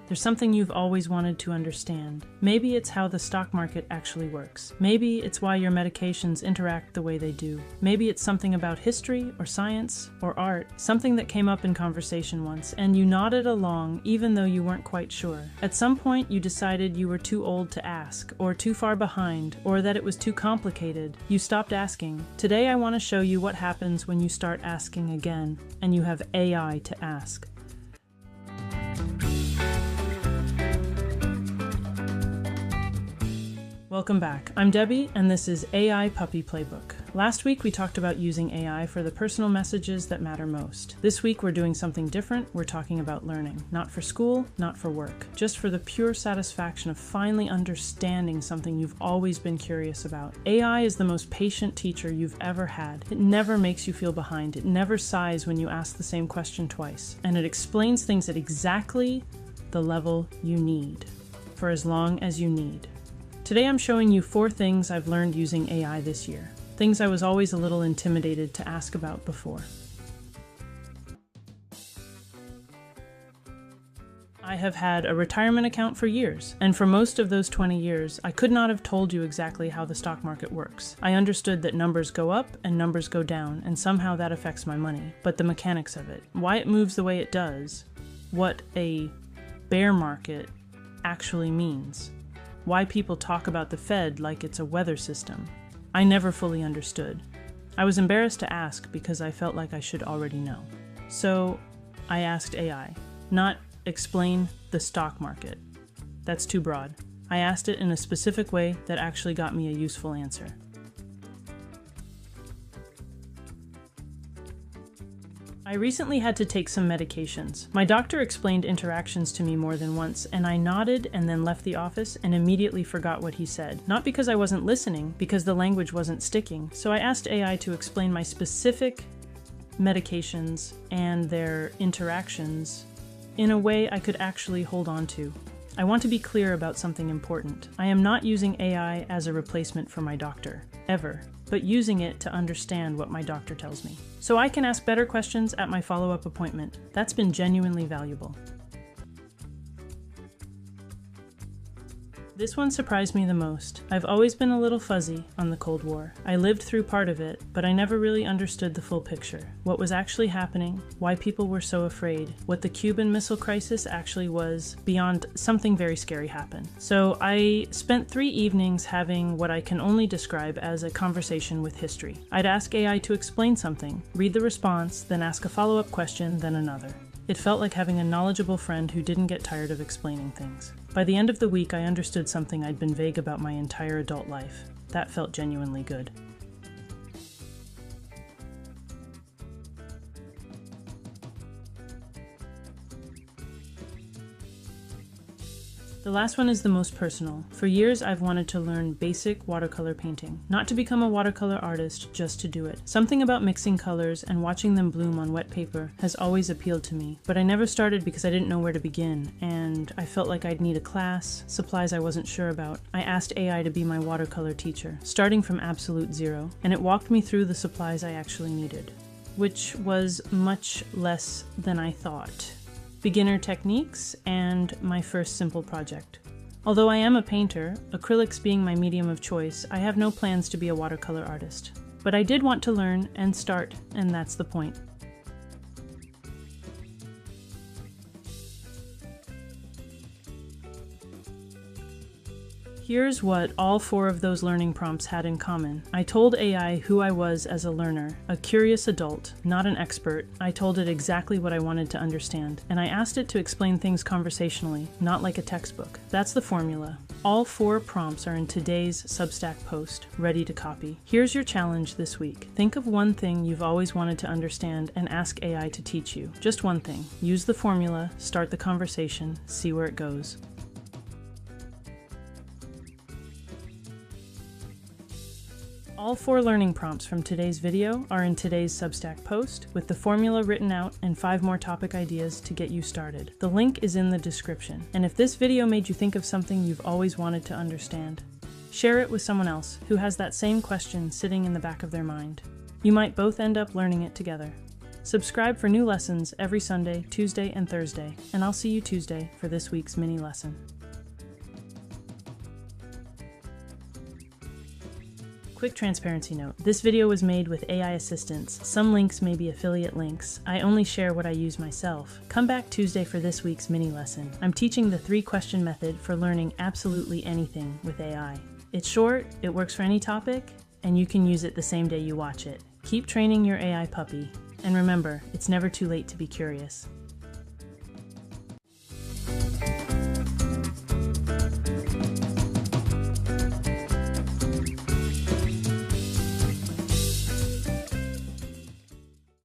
There's something you've always wanted to understand. Maybe it's how the stock market actually works. Maybe it's why your medications interact the way they do. Maybe it's something about history or science or art, something that came up in conversation once, and you nodded along even though you weren't quite sure. At some point, you decided you were too old to ask, or too far behind, or that it was too complicated. You stopped asking. Today, I want to show you what happens when you start asking again, and you have AI to ask. Welcome back. I'm Debbie, and this is AI Puppy Playbook. Last week, we talked about using AI for the personal messages that matter most. This week, we're doing something different. We're talking about learning. Not for school, not for work. Just for the pure satisfaction of finally understanding something you've always been curious about. AI is the most patient teacher you've ever had. It never makes you feel behind. It never sighs when you ask the same question twice. And it explains things at exactly the level you need, for as long as you need. Today I'm showing you 4 things I've learned using AI this year. Things I was always a little intimidated to ask about before. I have had a retirement account for years, and for most of those 20 years, I could not have told you exactly how the stock market works. I understood that numbers go up and numbers go down, and somehow that affects my money. But the mechanics of it, why it moves the way it does, what a bear market actually means, why people talk about the Fed like it's a weather system, I never fully understood. I was embarrassed to ask because I felt like I should already know. So I asked AI, not explain the stock market. That's too broad. I asked it in a specific way that actually got me a useful answer. I recently had to take some medications. My doctor explained interactions to me more than once, and I nodded and then left the office and immediately forgot what he said. Not because I wasn't listening, because the language wasn't sticking. So I asked AI to explain my specific medications and their interactions in a way I could actually hold on to. I want to be clear about something important. I am not using AI as a replacement for my doctor, ever, but using it to understand what my doctor tells me, so I can ask better questions at my follow-up appointment. That's been genuinely valuable. This one surprised me the most. I've always been a little fuzzy on the Cold War. I lived through part of it, but I never really understood the full picture. What was actually happening, why people were so afraid, what the Cuban Missile Crisis actually was, beyond something very scary happened. So I spent 3 evenings having what I can only describe as a conversation with history. I'd ask AI to explain something, read the response, then ask a follow-up question, then another. It felt like having a knowledgeable friend who didn't get tired of explaining things. By the end of the week, I understood something I'd been vague about my entire adult life. That felt genuinely good. The last one is the most personal. For years, I've wanted to learn basic watercolor painting. Not to become a watercolor artist, just to do it. Something about mixing colors and watching them bloom on wet paper has always appealed to me, but I never started because I didn't know where to begin, and I felt like I'd need a class, supplies I wasn't sure about. I asked AI to be my watercolor teacher, starting from absolute zero, and it walked me through the supplies I actually needed, which was much less than I thought. Beginner techniques, and my first simple project. Although I am a painter, acrylics being my medium of choice, I have no plans to be a watercolor artist. But I did want to learn and start, and that's the point. Here's what all 4 of those learning prompts had in common. I told AI who I was as a learner, a curious adult, not an expert. I told it exactly what I wanted to understand, and I asked it to explain things conversationally, not like a textbook. That's the formula. All 4 prompts are in today's Substack post, ready to copy. Here's your challenge this week. Think of one thing you've always wanted to understand and ask AI to teach you. Just one thing. Use the formula, start the conversation, see where it goes. All 4 learning prompts from today's video are in today's Substack post, with the formula written out and 5 more topic ideas to get you started. The link is in the description. And if this video made you think of something you've always wanted to understand, share it with someone else who has that same question sitting in the back of their mind. You might both end up learning it together. Subscribe for new lessons every Sunday, Tuesday, and Thursday, and I'll see you Tuesday for this week's mini lesson. Quick transparency note. This video was made with AI assistance. Some links may be affiliate links. I only share what I use myself. Come back Tuesday for this week's mini lesson. I'm teaching the 3-question method for learning absolutely anything with AI. It's short, it works for any topic, and you can use it the same day you watch it. Keep training your AI puppy. And remember, it's never too late to be curious.